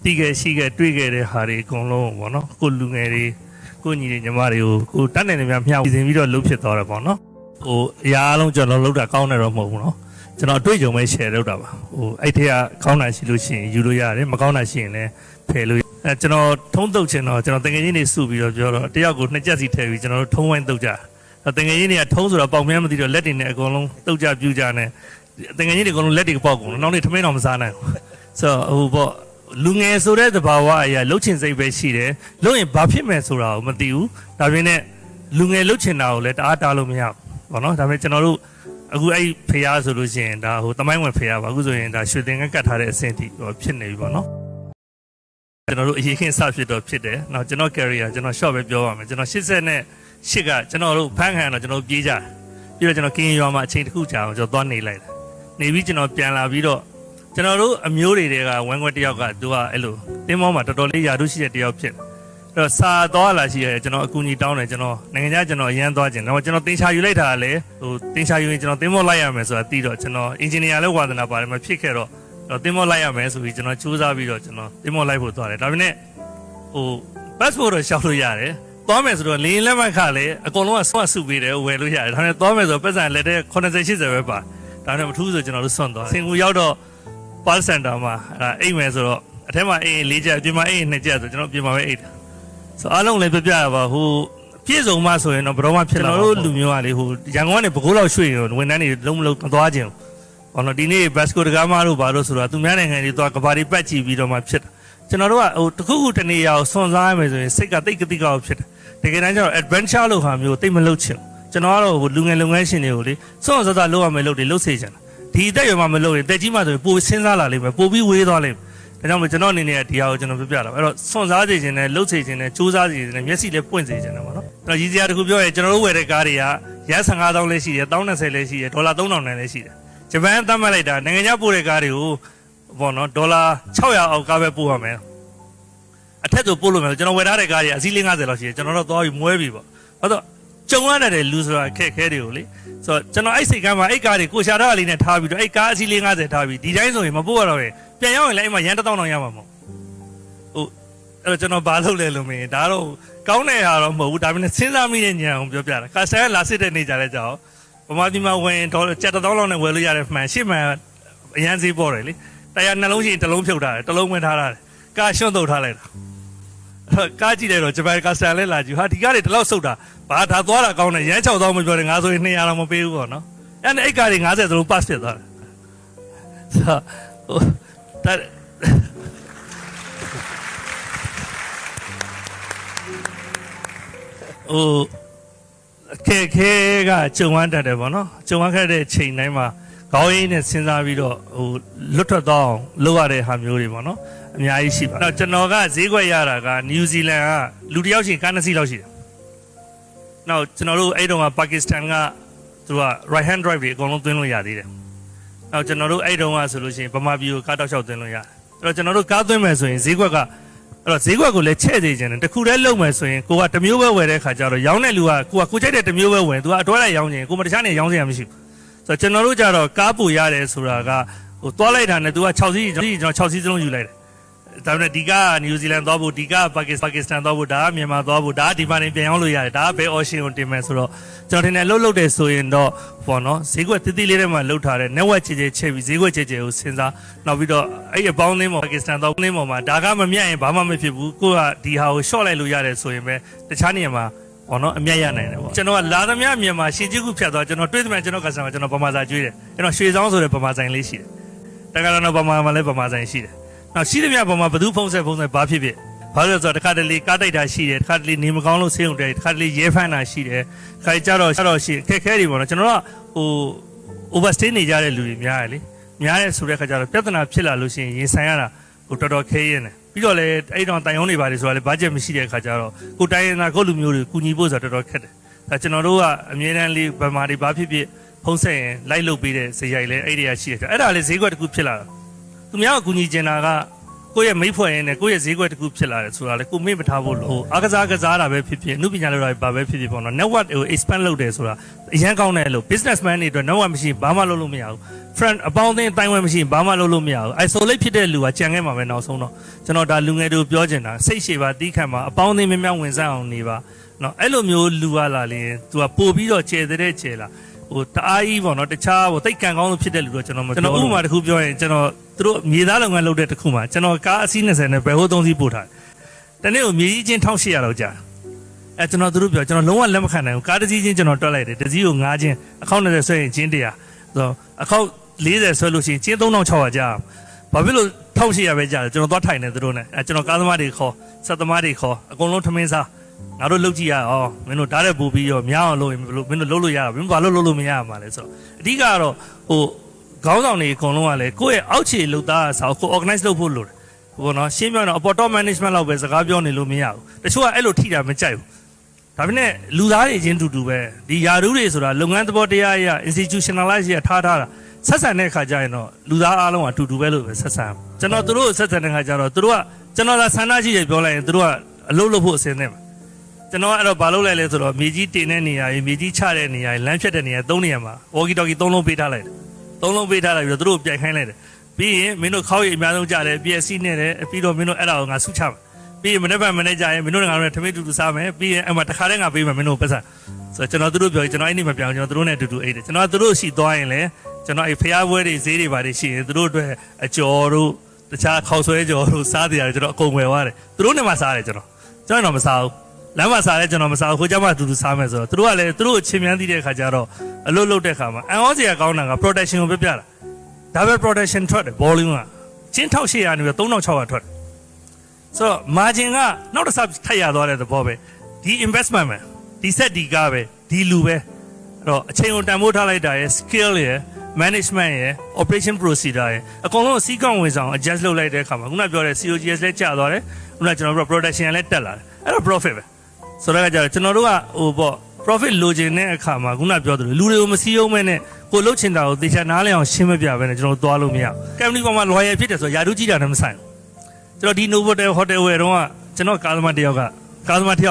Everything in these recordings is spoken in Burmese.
တီးခဲ့ရှိခဲ့တွေးခဲ့တဲ့ဟာတွေအကုန်လုံးပေါ့နော်ကိုလူငယ်တွေကိုညီတွေညီမတွေကိုတတ်နိုင်တယ်များမျှဝေပြီးတော့လှုပ်ဖြစ်သွားတယ်ပေါ့နော်အရာအလုံးကျွန်တော်လှုပ်တာကောင်းတယ်တော့မဟုတ်ဘူးနော်ကျွန်တော်အတွေ့အကြုံပဲ share လုပ်တာပါအဲ့ထက်ကကောင်းတာရှိလို့ရှိရင်ယူလို့ရတယ်မကောင်းတာရှိရင်လည်းဖယ်လို့ကျွန်တော်ထုံးတုပ်ချင်တော့ကျွန်တော်တကယ်ချင်းတွေစုပြီးတော့ပြောတော့တယောက်ကို2ကြက်စီထည့်ပြီးကျွန်တော်တို့ထုံးဝိုင်းတုပ်ကြတကယ်ချင်းတွေကထုံးဆိုတော့ပေါက်မြန်းမသိတော့လက်တွေနဲ့အကုန်လုံးတုပ်ကြပြူကြနဲ့တကယ်ချင်းတွေအကုန်လုံးလက်တွေပေါက်ကုန်နောက်နေ့ထမင်းတော်မစားနိုင်ဘူးဆိုတော့ပေါ့လူငယ်ဆိုတဲ့သဘာဝအရာလှုပ်ချင်စိတ်ပဲရှိတယ်လှုပ်ရင်ဘာဖြစ်မယ်ဆိုတာကိုမသိဘူးဒါပေမဲ့လူငယ်လှုပ်ချင်တာကိုလည်းတအားတားလို့မရဘူးပေါ့နော်ဒါပေမဲ့ကျွန်တော်တို့အခုအဲ့ဖျားဆိုလို့ရှိရင်ဒါတမိုင်းဝင်ဖျားပါအခုဆိုရင်ဒါရွှေသင်္ကန်းကတ်ထားတဲ့အဆင့်ထိဖြစ်နေပြီပေါ့နော်ကျွန်တော်တို့အရေးခင်းစဖြစ်တော့ဖြစ်တယ်။နောက်ကျွန်တော် career ကျွန်တော် short ပဲပြောပါမယ်။ကျွန်တော်80နဲ့8ကကျွန်တော်တို့ဖန်းခံတော့ကျွန်တော်ပြေးကြတယ်။ပြီးတော့ကျွန်တော်ကင်းရွာမှာအချိန်တစ်ခုကြာအောင်ကျွန်တော်သွားနေလိုက်တယ်။နေပြီးကျွန်တော်ပြန်လာပြီးတော့ကျွန်တော်တို့အမျိုးတွေကဝမ်းခွက်တယောက်ကသူကအဲ့လိုတင်းမောမှာတော်တော်လေးယာတုရှိတဲ့တယောက်ဖြစ်တယ်။အဲ့တော့စာသွားလာရှိရဲကျွန်တော်အကူအညီတောင်းတယ်ကျွန်တော်နိုင်ငံခြားကျွန်တော်အရန်သွားခြင်းတော့ကျွန်တော်တင်ချာယူလိုက်တာလည်းတင်ချာယူရင်ကျွန်တော်တင်းမောလိုက်ရမယ်ဆိုတာသိတော့ကျွန်တော် engineer လည်းဝါသနာပါတယ်မဖြစ်ခဲ့တော့တင်းမောလိုက်ရမယ်ဆိုပြီးကျွန်တော်စူးစမ်းပြီးတော့ကျွန်တော်တင်းမောလိုက်ဖို့သွားတယ်ဒါပေမဲ့passport တော့ရှောက်လို့ရတယ်သွားမယ်ဆိုတော့လေလက်မှတ်ခလည်းအကုန်လုံးကဆွတ်စုပေးတယ်ဝယ်လို့ရတယ်ဒါပေမဲ့သွားမယ်ဆိုတော့ပတ်စံလက်တဲ့80 80ပဲပါဒါနဲ့မထူးဆိုကျွန်တော်တို့ဆွန့်သွားစင်ကူရောက်တော့ Pal Center မှာအိမ်မယ်ဆိုတော့အထက်မှာအိမ်4ချက်အပြင်မှာအိမ်2ချက်ဆိုကျွန်တော်ပြင်မှာပဲအိမ်တယ်ဆိုအားလုံးလည်းပြပြရပါပြည့်စုံမှဆိုရင်တော့ဘယ်တော့မှဖြစ်လာတော့လူမျိုးကလေရန်ကုန်ကနေပဲခူးလောက်ရွှေ့ရင်ဝန်ထမ်းတွေလုံးမလုံးမသွားခြင်းဘောနော်ဒီနေ့ဘတ်စကိုတကားမတို့ဘာလို့ဆိုတော့သူများနိုင်ငံတွေသွားကဘာတွေပတ်ကြည့်ပြီးတော့မှဖြစ်တာကျွန်တော်တို့ကတခုခုတနေရာကိုစွန့်စားရမယ်ဆိုရင်စိတ်ကတိတ်ကတိကောက်ဖြစ်တယ်တကယ်တမ်းကျတော့ adventure လို့ဟာမျိုးတိတ်မလုပ်ချင်ကျွန်တော်ကတော့လူငယ်လုပ်ငန်းရှင်တွေကိုလေစွန့်စားစားလုပ်ရမယ်လုပ်တွေလုပ်စေချင်တာဒီအသက်ရွယ်မှမလုပ်ရင်တက်ကြီးမှဆိုရင်ပိုစဉ်းစားလာလိမ့်မယ်ပိုပြီးဝေးသွားလိမ့်မယ်ဒါကြောင့်မို့ကျွန်တော်အနေနဲ့ဒီဟာကိုကျွန်တော်ပြပြတာအဲ့တော့စွန့်စားစေချင်တယ်လုပ်စေချင်တယ်စူးစမ်းစေချင်တယ်မျက်စိလည်းပွင့်စေချင်တယ်ပေါ့နော်အဲ့တော့ရည်စရာတစ်ခုပြောရင်ကျွန်တော်တို့ဝယ်တဲ့ကားတွေကရန်15,000လည်းရှိတယ်1,020လည်းရှိတယ်ဒေါ်လာ3,000လည်းရှိတယ်ဂျပန်သတ်မှတ်လိုက်တာနိုင်ငံခြားပို့တဲ့ကားတွေကိုပေါ့နော်ဒေါ်လာ600အောက်ကားပဲပို့ရမယ်အထက်ဆိုပို့လို့မယ်ကျွန်တော်ဝယ်ထားတဲ့ကားတွေအစီး50လောက်ရှိတယ်ကျွန်တော်တော့သွားပြီးမွဲပြီပေါ့ဟုတ်တော့ကြုံရတဲ့လူဆိုတာခက်ခဲတွေကိုလေဆိုတော့ကျွန်တော်အဲ့စိတ်ကမ်းမှာအဲ့ကားတွေကိုရှာတော့အလေးနဲ့ထားပြီးတော့အဲ့ကားအစီး50ထားပြီးဒီတိုင်းဆိုရင်မပို့ရတော့ရင်ပြန်ရောက်ရင်လည်းအဲ့မှာရန်1000တောင်ရမှာမဟုတ်အဲ့တော့ကျွန်တော်ဘာလုပ်လဲလို့မင်းဒါတော့ကောင်းတဲ့ဟာတော့မဟုတ်ဘူးဒါပေမဲ့စဉ်းစားမိတဲ့ဉာဏ်အောင်ပြောပြတာကာဆန်ကလာစစ်တဲ့နေကြတဲ့ကြောင်ဗမာပြည်မှာဝင်ဒေါ်လာ1000လောက်နဲ့ဝယ်လို့ရတဲ့မှန်ရှစ်မှန်အရန်ဈေးပေါ်တယ်လေတရားနှလုံးရှိရင်တစ်လုံးဖြုတ်ထားတယ်တစ်လုံးဝင်ထားတယ်ကားရှွန့်တုတ်ထားလိုက်တာကားကြည့်တယ်တော့ဂျပန်ကာဆန်လဲလာကြည့်ဟာဒီကားတွေဒီလောက်ဆုတ်တာဘာဒါသွားတာကောင်းတယ်ရန်6000မပြောတယ်ငါဆိုရင်200လောက်မပေးဘူးပေါ့နော်အဲ့နဲ့အဲ့ကားတွေ50သလုံး pass ဖြစ်သွားတယ်ဆိုတော့ခဲကကြုံဝမ်းတတ်တယ်ပေါ့နော်ကြုံဝမ်းခဲ့တဲ့ချိန်တိုင်းမှာခေါင်းရင်းနဲ့စဉ်းစားပြီးတော့လွတ်ထွက်သွားအောင်လုပ်ရတဲ့ဟာမျိုးတွေပေါ့နော်အများကြီးရှိပါတော့ကျွန်တော်ကဈေးကွက်ရတာကနယူးဇီလန်ကလူတစ်ယောက်ချင်းကား2စီးလောက်ရှိတယ်နောက်ကျွန်တော်တို့အဲ့တုန်းကပါကစ္စတန်ကသူက right hand drive တွေအကုန်လုံးသွင်းလို့ရသေးတယ်နောက်ကျွန်တော်တို့အဲ့တုန်းကဆိုလို့ရှိရင်ဗမာပြည်ကိုကားတောက်လျှောက်သွင်းလို့ရတယ်အဲ့တော့ကျွန်တော်တို့ကားသွင်းမယ်ဆိုရင်ဈေးကွက်ကအဲ့တော့ဈေးကွက်ကိုလည်းချဲ့သေးခြင်းတယ်တခုတည်းလုံမယ်ဆိုရင်ကိုကတစ်မျိုးပဲဝယ်တဲ့ခါကျတော့ရောင်းတဲ့လူကကိုကြိုက်တဲ့တစ်မျိုးပဲဝယ်သူကအတွဲလိုက်ရောင်းခြင်းကိုမတခြားနေရောင်းစရာမရှိဘူးဆိုတော့ကျွန်တော်တို့ကြတော့ကားပူရတယ်ဆိုတာကသွားလိုက်တာနဲ့သူက6စီးကျွန်တော်6စီးစလုံးယူလိုက်တယ်ဒါပေမဲ့ဒီကနယူးဇီလန်သွားဖို့ဒီကပါကစ္စတန်သွားဖို့ဒါကမြန်မာသွားဖို့ဒါကဒီမှာနေပြန်ရောက်လို့ရတယ်ဒါကဘယ် option ကိုတင်မယ်ဆိုတော့ကျွန်တော်ထင်တယ်လှုပ်တယ်ဆိုရင်တော့ပေါ့နော်ဈေးကွက်တိတိလေးထဲမှာလှုပ်ထားတဲ့ network ချေချေပြီးဈေးကွက်ချေချေကိုစဉ်းစားနောက်ပြီးတော့အဲ့အပေါင်းအသင်းပေါ်ပါကစ္စတန်သွားအသင်းပေါ်မှာဒါကမမြတ်ရင်ဘာမှမဖြစ်ဘူးကိုကဒီဟာကို short လိုက်လို့ရတယ်ဆိုရင်ပဲတခြားနေရာမှာပေါ့နော်အမြတ်ရနိုင်တယ်ပေါ့ကျွန်တော်ကလာသမျှမြန်မာရှင်ကြီးခုဖြတ်သွားကျွန်တော်တွေ့သမျှကျွန်တော်ကစားမှာကျွန်တော်ဗမာစာကျွေးတယ်ကျွန်တော်ရွှေဆောင်ဆိုတဲ့ဗမာဆိုင်လေးရှိတယ်တက္ကသိုလ်ဗမာမှာလည်းဗမာဆိုင်ရှိတယ်နောက်ရှိသမျှပေါ်မှာဘသူဖုံးဆက်ဘာဖြစ်ဖြစ်ဘာလို့လဲဆိုတော့တခါတလေကားတိုက်တာရှိတယ်တခါတလေနေမကောင်းလို့ဆေးရုံတက်တခါတလေရဲဖမ်းတာရှိတယ်ခါကြတော့ရှိခက်ခဲတွေပေါ့နော်ကျွန်တော်ကoverstay နေကြတဲ့လူတွေများတယ်လေများတယ်ဆိုတဲ့ခါကျတော့ပြဿနာဖြစ်လာလို့ရှိရင်ရင်ဆိုင်ရတာတော်တော်ခဲရင်တယ်ပြီးတော့လေအဲ့တော့တိုင်ရုံးတွေပါတယ်ဆိုတာလေဘတ်ဂျက်မရှိတဲ့ခါကျတော့ကိုတိုင်းရင်းသားကိုလူမျိုးတွေကူညီဖို့ဆိုတော့တော်တော်ခက်တယ်ဒါကျွန်တော်တို့ကအမြဲတမ်းလေးဗမာတွေဘာဖြစ်ဖြစ်ဖုံးဆက်ရင်လိုက်လုပ်ပေးတဲ့ဇေယျိုက်လဲအဲ့ဒီကရှိတယ်အဲ့ဒါလေဈေးကွက်တစ်ခုဖြစ်လာတာသူများကကူညီကျင်တာက ကိုယ့်ရဲ့မိဖွဲ့ရင်းနဲ့ကိုယ့်ရဲ့ဈေးကွက်တစ်ခုဖြစ်လာတယ်ဆိုတာလေကိုမေ့မထားဖို့လို့အားကစားတာပဲဖြစ်ဖြစ်အမှုပညာလုပ်တာပဲဖြစ်ဖြစ်ပေါ့နော် network ကို expand လုပ်တယ်ဆိုတာအရန်ကောင်းတယ်လို့ businessman တွေအတွက် network မရှိဘာမှလုပ်လို့မရဘူး friend အပေါင်းအသင်းတိုင်းဝဲမရှိဘာမှလုပ်လို့မရဘူး isolate ဖြစ်တဲ့လူကကြံခဲ့မှာပဲနောက်ဆုံးတော့ကျွန်တော်ဒါလူငယ်တို့ပြောချင်တာစိတ်ရှည်ပါတီးခံပါအပေါင်းအသင်းများဝင်စားအောင်နေပါနော်အဲ့လိုမျိုးလူရလာရင် तू ကပို့ပြီးတော့ကျဲတဲ့ကျဲလာဟိုတအားကြီးပေါ့နော်တခြားဟိုတိတ်ကန်ကောင်းလို့ဖြစ်တဲ့လူတော့ကျွန်တော်ဥပမာတစ်ခုပြောရင်ကျွန်တော်တို့မြေသားလုပ်ငန်းလုပ်တဲ့တစ်ခုမှာကျွန်တော်ကားအစီး20နဲ့ဘယ်ဟို3စီးပို့ထားတယ်တနေ့ကိုမြေကြီးချင်း1800လောက်ကြာအဲကျွန်တော်တို့ပြောကျွန်တော်လုံးဝလက်မခံနိုင်ဘူးကားတစ်စီးချင်းကျွန်တော်တွက်လိုက်တယ်တစ်စီးကို9ချင်းအခေါက်20ဆွဲရင်ချင်း100ဆိုအခေါက်40ဆွဲလို့ရှိရင်ချင်း3600ကြာဘာဖြစ်လို့1800ပဲကြာတယ်ကျွန်တော်သွားထိုင်နေသူတို့နဲ့အဲကျွန်တော်ကားသမားတွေခေါ်ဆက်သမားတွေခေါ်အကုန်လုံးထမင်းစားငါတို့လုပ်ကြည့်ရအောင်မင်းတို့ဓာတ်တဲ့ပူပြီးတော့များအောင်လုပ်ရင်မင်းတို့လုပ်လို့ရတာမင်းဘာလို့လုပ်လို့မရမှာလဲဆိုတော့အဓိကတော့ဟိုခေါင်းဆောင်တွေအကုန်လုံးကလည်းကိုယ့်ရဲ့အောက်ခြေလုပ်သားအစားကို organize လုပ်ဖို့လိုတယ်ဟိုနော်ရှင်းပြောတော့ top management လောက်ပဲစကားပြောနေလို့မရဘူးတချို့ကအဲ့လိုထိတာမကြိုက်ဘူးဒါပေမဲ့လူသားတွေချင်းတူတူပဲဒီယာရုတွေဆိုတာလုပ်ငန်းသဘောတရားအရ institutionalize ရထားတာဆက်ဆံတဲ့အခါကျရင်တော့လူသားအားလုံးကအတူတူပဲလို့ပဲဆက်ဆံကျွန်တော်တို့ဆက်ဆံတဲ့အခါကျတော့တို့ကကျွန်တော်ကဆန္ဒရှိရပြောလိုက်ရင်တို့ကအလုပ်လုပ်ဖို့အစင်းနေမှာကျွန်တော်အဲ့တော့ဘာလုပ်လိုက်လဲဆိုတော့မြေကြီးတင်တဲ့နေရာကြီးမြေကြီးချတဲ့နေရာကြီးလမ်းဖြတ်တဲ့နေရာ3နေရာမှာဝေါ်ကီတော်ကီ3လုံးပေးထားလိုက်တယ်3လုံးပေးထားလိုက်ပြီးတော့တို့ပြိုင်ခိုင်းလိုက်တယ်ပြီးရင်မင်းတို့ခေါက်ရည်အများဆုံးကြတယ် PSC နဲ့တယ်ပြီးတော့မင်းတို့အဲ့ဒါကိုငါဆုချမယ်ပြီးရင်မနေ့ကမနေ့ကျရင်မင်းတို့ငါတို့ထမင်းတူတူစားမယ်ပြီးရင်အဲ့မှာတခါတည်းငါပေးမယ်မင်းတို့ပတ်ဆက်ဆိုတော့ကျွန်တော်တို့ပြောကျွန်တော်အဲ့ဒီမပြောင်းကျွန်တော်တို့နဲ့အတူတူအိတ်တယ်ကျွန်တော်တို့ရှိသွားရင်လည်းကျွန်တော်အဲ့ဖျားပွဲတွေဈေးတွေပါတယ်ရှိရင်တို့အတွက်အကျော်တို့တခြားခေါက်ဆွဲကျော်တို့စားတရားကျွန်တော်အကုန်ဝယ်သွားတယ်တို့နဲ့မှစားတယ်ကျွန်တော်မစားဘူးလမ်းမှာစားလဲကျွန်တော်မစားဘူးခိုးကြမှာအတူတူစားမယ်ဆိုတော့တို့ကလည်းတို့ကိုချင်းမြန်းသိတဲ့ခါကျတော့အလုပ်လုပ်တဲ့ခါမှာအန်အောစရာကောင်းတာက protection ကိုပြတာဒါပဲ protection ထွက်တယ် volume ကချင်း1800နေပြီး3600ထွက်တယ်ဆိုတော့ margin ကနောက်တစ်ဆထပ်ရသွားတဲ့သဘောပဲဒီ investment ပဲဒီ set ဒီကားပဲဒီလူပဲအဲ့တော့အချိန်ကိုတန်ဖိုးထားလိုက်တာရယ် skill ရယ် management ရယ် operation procedure ရယ်အကုန်လုံးစီးကောင်းဝင်ဆောင် adjust လုပ်လိုက်တဲ့အခါမှာခုနပြောတဲ့ COGS လည်းကျသွားတယ်ခုနကျွန်တော်တို့ production လည်းတက်လာတယ်အဲ့တော့ profit ပဲဆိုတော့ကြတော့ကျွန်တော်တို့ကဟိုပေါ့ profit လိုချင်တဲ့အခါမှာခုနပြောသလိုလူတွေကိုမစည်းရုံးမဲနဲ့ကိုလှုပ်ချင်တာကိုတေချာနားလည်အောင်ရှင်းမပြဘဲနဲ့ကျွန်တော်တို့သွားလို့မရဘူး။ company ပေါ်မှာ loyal ဖြစ်တယ်ဆိုတော့ယာတုကြီးတာနဲ့မဆိုင်ဘူး။ကျွန်တော်ဒီ Novotel Hotel ဝယ်တော့ကကျွန်တော်ကားသမားတယော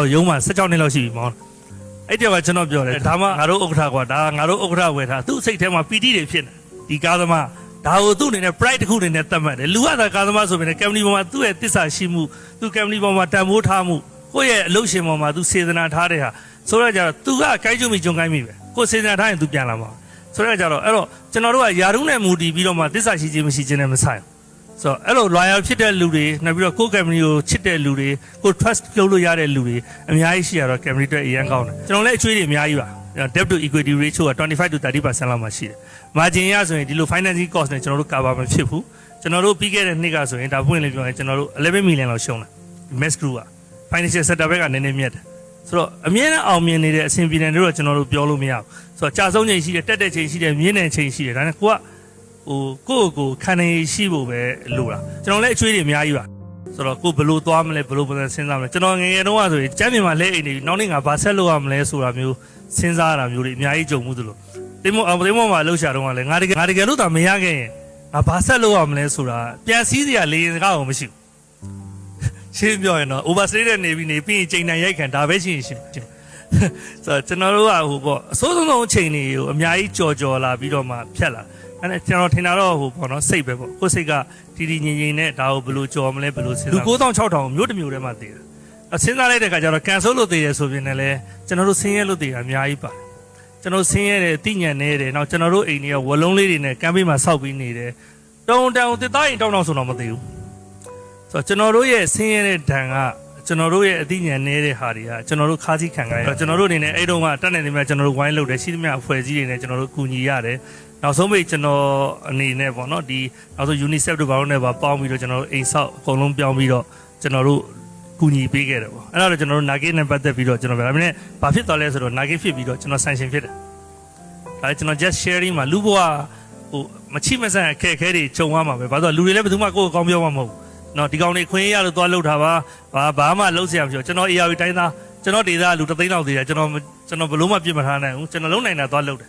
က်ရုံးမှာ16နှစ်လောက်ရှိပြီမောင်း။အဲ့တယောက်ကကျွန်တော်ပြောတယ်ဒါမှငါတို့ဥက္ကဋ္ဌကွာဒါငါတို့ဥက္ကဋ္ဌဝယ်ထားသူ့စိတ်ထဲမှာပီတိတွေဖြစ်နေဒီကားသမားဒါကိုသူ့အနေနဲ့ pride တစ်ခုအနေနဲ့သတ်မှတ်တယ်။လူကသာကားသမားဆိုပေမဲ့ company ပေါ်မှာသူ့ရဲ့တစ္ဆာရှိမှုသူ့ company ပေါ်မှာတန်ဖိုးထားမှုကိုယ့်ရဲ့အလုပ်ရှင်ပေါ်မှာသူစေတနာထားတဲ့ဟာဆိုတော့ကြတော့သူကကိုင်းကျုံမိဂျုံကိုင်းမိပဲကိုယ်စေတနာထားရင်သူပြန်လာမှာဆိုတော့ကြတော့အဲ့တော့ကျွန်တော်တို့ကယာရုနဲ့မူတည်ပြီးတော့မှတစ္ဆာရှိခြင်းမရှိခြင်းနဲ့မဆိုင်ဆိုတော့အဲ့လို loyal ဖြစ်တဲ့လူတွေနောက်ပြီးတော့ကိုယ့် company ကိုချစ်တဲ့လူတွေကို trust လုပ်လို့ရတဲ့လူတွေအများကြီးရှိရတော့ company တွေအရင်ကောင်းတယ်ကျွန်တော်လည်းအချွေးတွေအများကြီးပါ debt to equity ratio က25 to 30% လောက်မှရှိတယ် margin ရဆိုရင်ဒီလို financing cost နဲ့ကျွန်တော်တို့ cover မဖြစ်ဘူးကျွန်တော်တို့ပြီးခဲ့တဲ့နှစ်ကဆိုရင်ဒါပွင့်လေးပြောရင်ကျွန်တော်တို့11 million လောက်ရှုံးတယ် mass group က financial sector ဘက်ကနည်းနည်းမြတ်တယ်ဆိုတော့အမြဲတမ်းအောင်မြင်နေတဲ့အစဉ်ပြေနေတို့ကျွန်တော်တို့ပြောလို့မရဘူးဆိုတော့ကြာဆုံးချိန်ရှိတယ်တက်တဲ့ချိန်ရှိတယ်မြင့်တဲ့ချိန်ရှိတယ်ဒါနဲ့ကိုကဟိုကိုခံနေရှိဖို့ပဲလို့လားကျွန်တော်လည်းအချွေးတွေအများကြီးပါဆိုတော့ကိုဘလို့သွားမလဲဘလို့ပုံစံစဉ်းစားမလဲကျွန်တော်ငယ်ငယ်တုန်းကဆိုရင်ကျမ်းပြင်မှာလဲအိမ်နေနောက်နေ့ငါဘာဆက်လုပ်ရမလဲဆိုတာမျိုးစဉ်းစားရတာမျိုးတွေအများကြီးကြုံမှုသလိုတင်းမောမှာလှုပ်ရှားတော့ကလည်းငါတကယ်လို့သာမရခဲ့ရင်ငါဘာဆက်လုပ်ရမလဲဆိုတာပြန်စည်းစရာလေရင်စကားအောင်မရှိဘူးရှင်းပြောရင်တော့ overstay နဲ့နေပြီးရင်ချိန်တန်ရိုက်ခံဒါပဲရှိရင်ရှင်းဆိုတော့ကျွန်တော်တို့ကဟိုပေါ့အစိုးဆုံးအချိန်တွေကိုအများကြီးကြော်လာပြီးတော့မှဖြတ်လာအဲ့ဒါကျွန်တော်ထင်တာတော့ဟိုပေါ့နော်စိတ်ပဲပေါ့ကိုယ်စိတ်ကတီတီငြိမ်ငြိမ်နဲ့ဒါကိုဘယ်လိုကြော်မလဲဘယ်လိုစဉ်းစားလူ9600မျိုးတစ်မျိုးထဲမှာတည်တယ်အစဉ်းစားလိုက်တဲ့အခါကျတော့ cancel လို့တည်တယ်ဆိုပြင်လည်းကျွန်တော်တို့ဆင်းရဲလို့တည်တာအများကြီးပါတယ်ကျွန်တော်ဆင်းရဲတယ်တိညံနေတယ်နောက်ကျွန်တော်တို့အိမ်တွေကဝလုံးလေးတွေနဲ့ကမ်းပေးမှာစောက်ပြီးနေတယ်တောင်းတစ်သားရင်တောင်းဆိုတော့မသိဘူးဆိုတော့ကျွန်တော်တို့ရဲ့ဆင်းရဲတဲ့ဓာန်ကကျွန်တော်တို့ရဲ့အသိဉာဏ်နေတဲ့ဟာတွေကကျွန်တော်တို့ခါးစည်းခံကြရတယ်ကျွန်တော်တို့အနေနဲ့အဲ့တုန်းကတက်နေနေမြကျွန်တော်တို့ဝိုင်းလုပ်တယ်ရှိသမျှအဖွဲ့အစည်းတွေနဲ့ကျွန်တော်တို့ကူညီရတယ်နောက်ဆုံးပိတ်ကျွန်တော်အနေနဲ့ပေါ့နော်ဒီနောက်ဆုံး UNICEF တို့ဘာလို့နဲ့ပါပေါင်းပြီးတော့ကျွန်တော်တို့အိမ်ဆောက်အကုန်လုံးပြောင်းပြီးတော့ကျွန်တော်တို့ကူညီပေးခဲ့တယ်ပေါ့အဲ့ဒါတော့ကျွန်တော်တို့ Nugget နဲ့ပတ်သက်ပြီးတော့ကျွန်တော်ပြောဒါပေမဲ့ဘာဖြစ်သွားလဲဆိုတော့ Nugget ဖြစ်ပြီးတော့ကျွန်တော် sanction ဖြစ်တယ်ဒါကျွန်တော် just sharing မှာလူဘဝဟိုမချိမဆန်အခက်အခဲတွေခြုံရမှာပဲဘာလို့လူတွေလည်းဘယ်သူမှကိုယ့်ကိုကောင်းပြောမှာမဟုတ်ဘူးနော်ဒီကောင်တွေခွင့်ရလို့သွားလှုပ်တာပါဘာမှလှုပ်เสียမှာမဖြစ်ကျွန်တော် AR တိုင်းသားကျွန်တော်ဒေသလူ3သိန်းလောက်သေးတယ်ကျွန်တော်ဘလို့မှပြစ်မထားနိုင်ဘူးကျွန်တော်လုံနိုင်တာသွားလှုပ်တယ်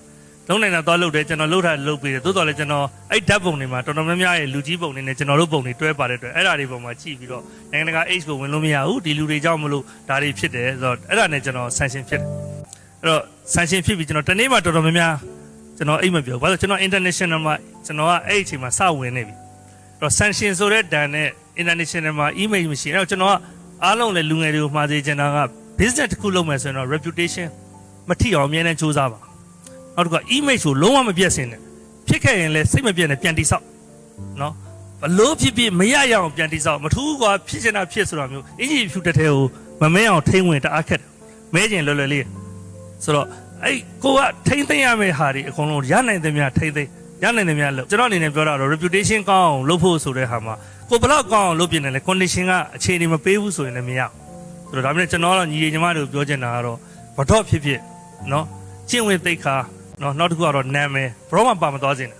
လုံးနိုင်တာသွားလုပ်တယ်ကျွန်တော်လှုပ်ထားလုပ်ပေးတယ်သို့တော်လည်းကျွန်တော်အဲ့ဓာတ်ပုံတွေမှာတော်တော်များများရဲ့လူကြီးပုံတွေနဲ့ကျွန်တော်တို့ပုံတွေတွဲပါတဲ့အတွက်အဲ့ဒါတွေပုံမှာကြည့်ပြီးတော့နိုင်ငံတကာ H ကိုဝင်လို့မရဘူးဒီလူတွေကြောင့်မလို့ဒါတွေဖြစ်တယ်ဆိုတော့အဲ့ဒါနဲ့ကျွန်တော် sanction ဖြစ်တယ်အဲ့တော့ sanction ဖြစ်ပြီးကျွန်တော်တနေ့မှတော်တော်များများကျွန်တော်အိတ်မပြောဘာလို့ကျွန်တော် international မှာကျွန်တော်ကအဲ့အချိန်မှာစဝင်နေပြီအဲ့တော့ sanction ဆိုတဲ့ဒဏ်နဲ့ international မှာ email မရှိအဲ့တော့ကျွန်တော်ကအားလုံးလည်းလူငယ်တွေကိုမှာစေချင်တာက business တစ်ခုလုပ်မယ်ဆိုရင်တော့ reputation မထိအောင်အမြဲတမ်းစူးစမ်းပါနောက်တစ်ခါ image ကိုလုံးဝမပြတ်စင်နဲ့ဖြစ်ခဲ့ရင်လည်းစိတ်မပြတ်နဲ့ပြန်တိဆောက်နော်ဘလို့ဖြစ်မရရအောင်ပြန်တိဆောက်မထူးကွာဖြစ်ချင်တာဖြစ်ဆိုတာမျိုးအင်ဂျီဖြူတစ်ထဲကိုမမဲအောင်ထိမ့်ဝင်တအားခက်တယ်မဲကျင်လွယ်လွယ်လေးဆိုတော့အဲ့ကိုကထိမ့်သိမ်းရမယ့်ဟာတွေအကုန်လုံးရနိုင်တဲ့များထိမ့်သိမ်းရနိုင်တဲ့များလို့ကျွန်တော်အနေနဲ့ပြောတာတော့ reputation ကောင်းအောင်လုပ်ဖို့ဆိုတဲ့ဟာမှာကိုဘလောက်ကောင်းအောင်လုပ်ပြနေလဲ condition ကအခြေအနေမပေးဘူးဆိုရင်လည်းမရဘူးဆိုတော့ဒါပေမဲ့ကျွန်တော်ကတော့ညီညီမတို့ပြောချင်တာကတော့ဘတော့ဖြစ်နော်ကျင့်ဝတ်သိက္ခာနော်နောက်တစ်ခုကတော့နာမည်ဘရောမှပါမသွားစေနဲ့